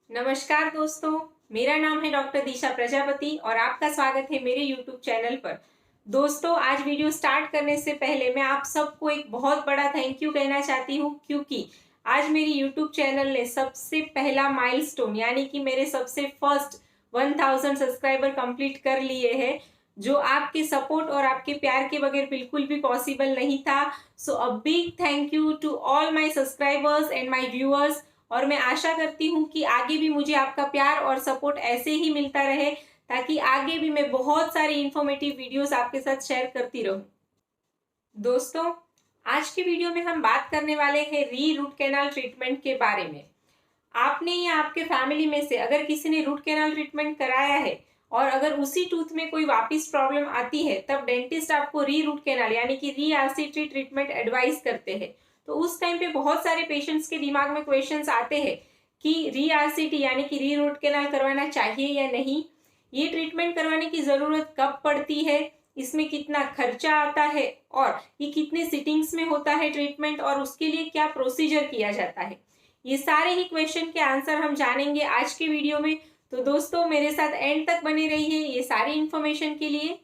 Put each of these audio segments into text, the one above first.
नमस्कार दोस्तों, मेरा नाम है डॉक्टर दिशा प्रजापति और आपका स्वागत है मेरे YouTube चैनल पर। दोस्तों, आज वीडियो स्टार्ट करने से पहले मैं आप सबको एक बहुत बड़ा थैंक यू कहना चाहती हूँ, क्योंकि आज मेरी YouTube चैनल ने सबसे पहला माइलस्टोन यानी कि मेरे सबसे फर्स्ट 1000 सब्सक्राइबर कंप्लीट कर लिए हैं, जो आपके सपोर्ट और आपके प्यार के बगैर बिल्कुल भी पॉसिबल नहीं था। So a big thank you to all my subscribers and my viewers. और मैं आशा करती हूँ कि आगे भी मुझे आपका प्यार और सपोर्ट ऐसे ही मिलता रहे, ताकि आगे भी मैं बहुत सारी इंफॉर्मेटिव वीडियोस आपके साथ शेयर करती रहूं। दोस्तों, आज की वीडियो में हम बात करने वाले हैं री रूट कैनाल ट्रीटमेंट के बारे में। आपने या आपके फैमिली में से अगर किसी ने रूट कैनाल ट्रीटमेंट कराया है और अगर उसी टूथ में कोई वापस प्रॉब्लम आती है, तब डेंटिस्ट आपको री रूट कैनाल यानी कि री आरसीटी ट्रीटमेंट एडवाइस करते हैं। तो उस टाइम पे बहुत सारे पेशेंट्स के दिमाग में क्वेश्चंस आते हैं कि री आरसीटी यानी कि री रूट कैनाल करवाना चाहिए या नहीं, ये ट्रीटमेंट करवाने की ज़रूरत कब पड़ती है, इसमें कितना खर्चा आता है और ये कितने सिटिंग्स में होता है ट्रीटमेंट, और उसके लिए क्या प्रोसीजर किया जाता है। ये सारे ही क्वेश्चन के आंसर हम जानेंगे आज के वीडियो में। तो दोस्तों, मेरे साथ एंड तक बने रहिए ये सारी इंफॉर्मेशन के लिए।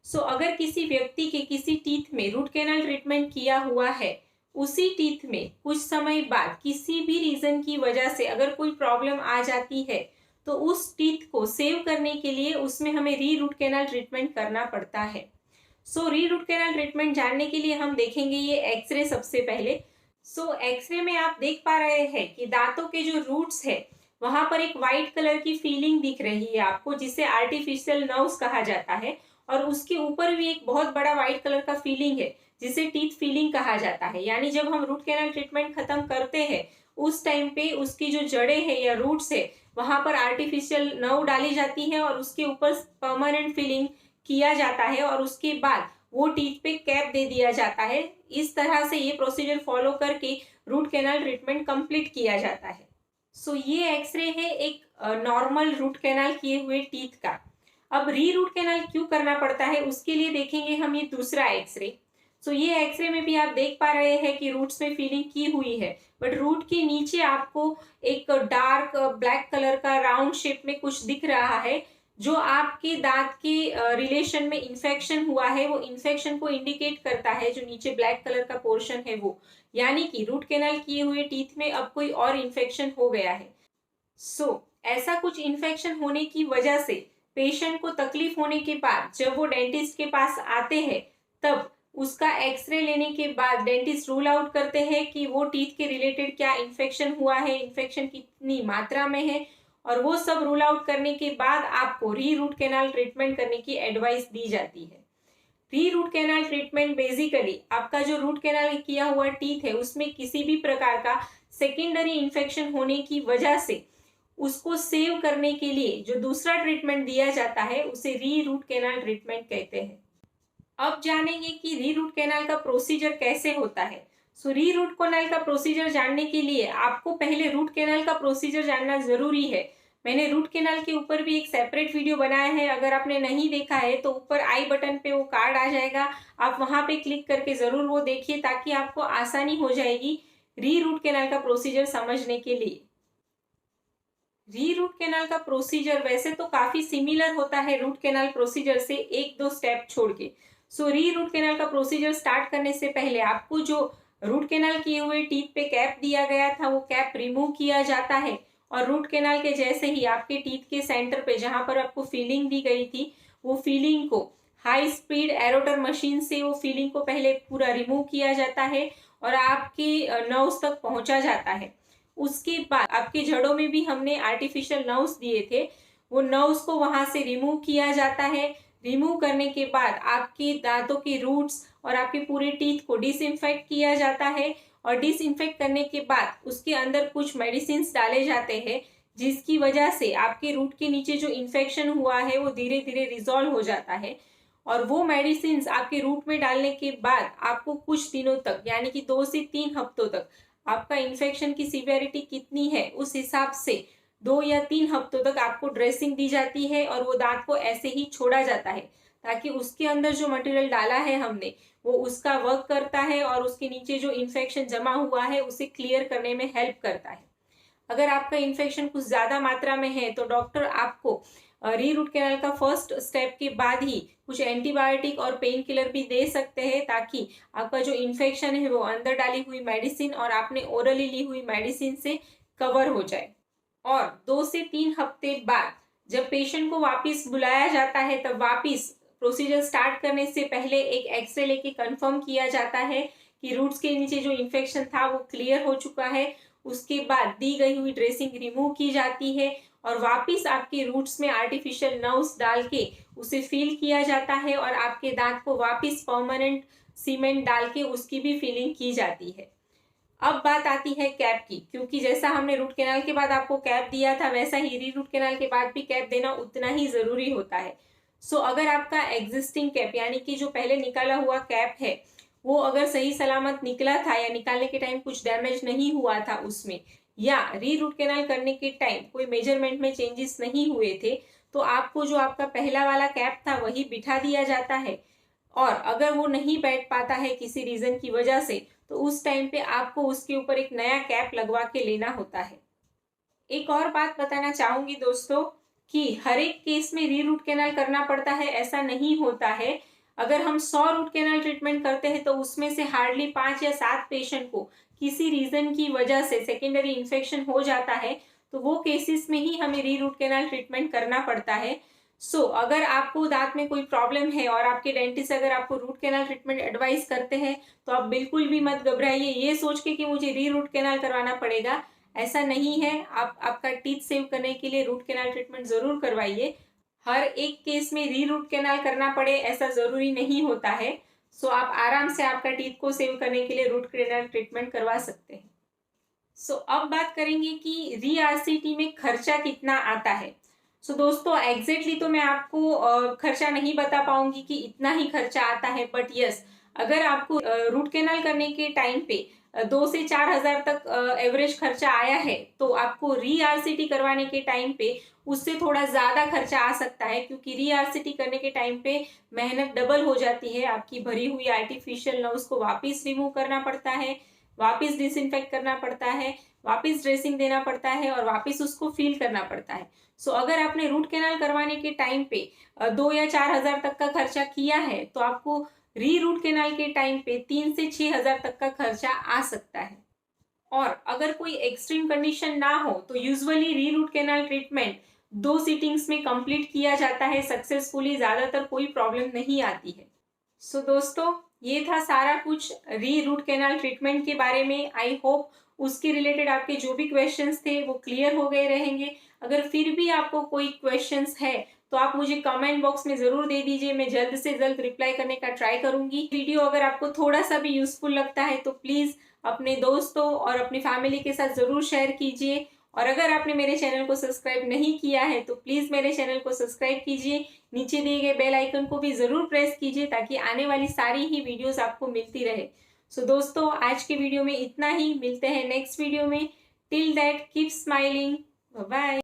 अगर किसी व्यक्ति के किसी टीथ में रूट कैनाल ट्रीटमेंट किया हुआ है, उसी टीथ में कुछ समय बाद किसी भी रीजन की वजह से अगर कोई प्रॉब्लम आ जाती है, तो उस टीथ को सेव करने के लिए उसमें हमें री रूट कैनाल ट्रीटमेंट करना पड़ता है। री रूट कैनाल ट्रीटमेंट जानने के लिए हम देखेंगे ये एक्सरे सबसे पहले। एक्सरे में आप देख पा रहे हैं कि दांतों के जो रूट्स है, वहां पर एक वाइट कलर की फीलिंग दिख रही है आपको, जिसे आर्टिफिशियल नर्व्स कहा जाता है। और उसके ऊपर भी एक बहुत बड़ा वाइट कलर का फीलिंग है, जिसे टीथ फीलिंग कहा जाता है। यानी जब हम रूट कैनाल ट्रीटमेंट खत्म करते हैं, उस टाइम पे उसकी जो जड़ें हैं या रूट्स है, वहां पर आर्टिफिशियल नर्व डाली जाती है और उसके ऊपर परमानेंट फीलिंग किया जाता है, और उसके बाद वो टीथ पे कैप दे दिया जाता है। इस तरह से ये प्रोसीजर फॉलो करके रूट कैनाल ट्रीटमेंट कंप्लीट किया जाता है। ये एक्सरे है एक नॉर्मल रूट कैनाल किए हुए टीथ का। अब री रूट कैनाल क्यों करना पड़ता है, उसके लिए देखेंगे हम ये दूसरा एक्सरे। ये एक्सरे में भी आप देख पा रहे हैं कि रूट्स में फीलिंग की हुई है, बट रूट के नीचे आपको एक डार्क ब्लैक कलर का राउंड शेप में कुछ दिख रहा है, जो आपके दांत के रिलेशन में इन्फेक्शन हुआ है। वो इन्फेक्शन को इंडिकेट करता है, जो नीचे ब्लैक कलर का पोर्शन है वो, यानी कि रूट कैनाल किए हुए टीथ में अब कोई और इन्फेक्शन हो गया है। ऐसा कुछ इन्फेक्शन होने की वजह से पेशेंट को तकलीफ होने के बाद जब वो डेंटिस्ट के पास आते हैं, तब उसका एक्सरे लेने के बाद डेंटिस्ट रूल आउट करते हैं कि वो टीथ के रिलेटेड क्या इन्फेक्शन हुआ है, इन्फेक्शन कितनी मात्रा में है, और वो सब रूल आउट करने के बाद आपको री रूट कैनाल ट्रीटमेंट करने की एडवाइस दी जाती है। री रूट कैनाल ट्रीटमेंट बेसिकली आपका जो रूट कैनाल किया हुआ टीथ है, उसमें किसी भी प्रकार का सेकेंडरी इन्फेक्शन होने की वजह से उसको सेव करने के लिए जो दूसरा ट्रीटमेंट दिया जाता है, उसे री रूट कैनाल ट्रीटमेंट कहते हैं। अब जानेंगे कि री रूट कैनाल का प्रोसीजर कैसे होता है। री रूट कैनाल का प्रोसीजर जानने के लिए आपको पहले रूट कैनाल का प्रोसीजर जानना जरूरी है। मैंने रूट कैनाल के ऊपर भी एक सेपरेट वीडियो बनाया है, अगर आपने नहीं देखा है तो ऊपर आई बटन पे वो कार्ड आ जाएगा, आप वहां पे क्लिक करके जरूर वो देखिए, ताकि आपको आसानी हो जाएगी री रूट कैनाल का प्रोसीजर समझने के लिए। री रूट कैनाल का प्रोसीजर वैसे तो काफी सिमिलर होता है रूट कैनाल प्रोसीजर से, एक दो स्टेप छोड़ के। री रूट कैनाल का प्रोसीजर स्टार्ट करने से पहले आपको जो रूट कैनाल किए हुए टीथ पे कैप दिया गया था, वो कैप रिमूव किया जाता है, और रूट कैनाल के जैसे ही आपके टीथ के सेंटर पे जहां पर आपको फीलिंग दी गई थी, वो फीलिंग को हाई स्पीड एरोटर मशीन से वो फीलिंग को पहले पूरा रिमूव किया जाता है और आपके नर्व्स तक पहुंचा जाता है। उसके बाद आपकी जड़ों में भी हमने आर्टिफिशियल नर्व्स दिए थे, वो नर्व्स को वहां से रिमूव किया जाता है। रिमूव करने के बाद आपके दांतों के रूट्स और आपके पूरे टीथ को डिसइंफेक्ट किया जाता है, और डिसइंफेक्ट करने के बाद उसके अंदर कुछ मेडिसिन डाले जाते हैं, जिसकी वजह से आपके रूट के नीचे जो इन्फेक्शन हुआ है वो धीरे धीरे रिजॉल्व हो जाता है। और वो मेडिसिन आपके रूट में डालने के बाद आपको कुछ दिनों तक, यानी कि 2 से 3 हफ्तों तक, आपका इन्फेक्शन की सीवियरिटी कितनी है उस हिसाब से 2 या 3 हफ्तों तक आपको ड्रेसिंग दी जाती है, और वो दांत को ऐसे ही छोड़ा जाता है, ताकि उसके अंदर जो मटेरियल डाला है हमने, वो उसका वर्क करता है और उसके नीचे जो इन्फेक्शन जमा हुआ है उसे क्लियर करने में हेल्प करता है। अगर आपका इन्फेक्शन कुछ ज़्यादा मात्रा में है तो डॉक्टर आपको री रूट कैनाल का फर्स्ट स्टेप के बाद ही कुछ एंटीबायोटिक और पेन किलर भी दे सकते हैं, ताकि आपका जो इन्फेक्शन है वो अंदर डाली हुई मेडिसिन और आपने ओरली ली हुई मेडिसिन से कवर हो जाए। और 2 से 3 हफ्ते बाद जब पेशेंट को वापस बुलाया जाता है, तब वापस प्रोसीजर स्टार्ट करने से पहले एक एक्सरे लेके कंफर्म किया जाता है कि रूट्स के नीचे जो इन्फेक्शन था वो क्लियर हो चुका है। उसके बाद दी गई हुई ड्रेसिंग रिमूव की जाती है और वापस आपके रूट्स में आर्टिफिशियल नर्व्स डाल के उसे फील किया जाता है और आपके दांत को वापस परमानेंट सीमेंट डाल के उसकी भी फीलिंग की जाती है। अब बात आती है कैप की, क्योंकि जैसा हमने रूट कैनाल के बाद आपको कैप दिया था, वैसा ही री रूट कैनाल के बाद भी कैप देना उतना ही जरूरी होता है। अगर आपका एग्जिस्टिंग कैप यानी कि जो पहले निकाला हुआ कैप है वो अगर सही सलामत निकला था या निकालने के टाइम कुछ डैमेज नहीं हुआ था उसमें, या री रूट कैनाल करने के टाइम कोई मेजरमेंट में चेंजेस नहीं हुए थे, तो आपको जो आपका पहला वाला कैप था वही बिठा दिया जाता है। और अगर वो नहीं बैठ पाता है किसी रीजन की वजह से, तो उस टाइम पे आपको उसके ऊपर एक नया कैप लगवा के लेना होता है। एक और बात बताना चाहूंगी दोस्तों कि हर एक केस में री रूट कैनाल करना पड़ता है ऐसा नहीं होता है। अगर हम 100 रूट कैनाल ट्रीटमेंट करते हैं तो उसमें से हार्डली 5 या 7 पेशेंट को किसी रीजन की वजह से सेकेंडरी इन्फेक्शन हो जाता है, तो वो केसेस में ही हमें री रूट कैनाल ट्रीटमेंट करना पड़ता है। अगर आपको दांत में कोई प्रॉब्लम है और आपके डेंटिस्ट अगर आपको रूट कैनाल ट्रीटमेंट एडवाइस करते हैं, तो आप बिल्कुल भी मत घबराइए ये सोच के कि मुझे री रूट कैनाल करवाना पड़ेगा। ऐसा नहीं है। आप आपका टीथ सेव करने के लिए रूट कैनाल ट्रीटमेंट जरूर करवाइए। हर एक केस में री रूट कैनाल करना पड़े ऐसा जरूरी नहीं होता है। आप आराम से आपका टीथ को सेव करने के लिए रूट कैनाल ट्रीटमेंट करवा सकते हैं। अब बात करेंगे कि री आरसीटी में खर्चा कितना आता है। दोस्तों एग्जैक्टली तो मैं आपको खर्चा नहीं बता पाऊंगी कि इतना ही खर्चा आता है, बट यस, अगर आपको रूट कैनाल करने के टाइम पे 2 से 4 हजार तक एवरेज खर्चा आया है, तो आपको री आरसीटी करवाने के टाइम पे उससे थोड़ा ज्यादा खर्चा आ सकता है, क्योंकि री आरसीटी करने के टाइम पे मेहनत डबल हो जाती है। आपकी भरी हुई आर्टिफिशियल नर्व्स को वापस रिमूव करना पड़ता है, वापस डिसइंफेक्ट करना पड़ता है, वापस ड्रेसिंग देना पड़ता है और वापस उसको फील करना पड़ता है। अगर आपने रूट कैनाल करवाने के टाइम पे 2 या 4 हजार तक का खर्चा किया है, तो आपको री रूट कैनाल के टाइम पे 3 से 6 हजार तक का खर्चा आ सकता है। और अगर कोई एक्सट्रीम कंडीशन ना हो तो यूजुअली री रूट कैनाल ट्रीटमेंट 2 सीटिंग्स में कंप्लीट किया जाता है सक्सेसफुली, ज्यादातर कोई प्रॉब्लम नहीं आती है। दोस्तों ये था सारा कुछ री रूट कैनाल ट्रीटमेंट के बारे में। आई होप उसके रिलेटेड आपके जो भी क्वेश्चंस थे वो क्लियर हो गए रहेंगे। अगर फिर भी आपको कोई क्वेश्चंस है तो आप मुझे कमेंट बॉक्स में जरूर दे दीजिए, मैं जल्द से जल्द रिप्लाई करने का ट्राई करूंगी। वीडियो अगर आपको थोड़ा सा भी यूजफुल लगता है तो प्लीज अपने दोस्तों और अपनी फैमिली के साथ जरूर शेयर कीजिए। और अगर आपने मेरे चैनल को सब्सक्राइब नहीं किया है तो प्लीज मेरे चैनल को सब्सक्राइब कीजिए, नीचे दिए गए बेल आइकन को भी जरूर प्रेस कीजिए ताकि आने वाली सारी ही वीडियोस आपको मिलती रहे। दोस्तों आज के वीडियो में इतना ही, मिलते हैं नेक्स्ट वीडियो में। Till that keep smiling, bye bye.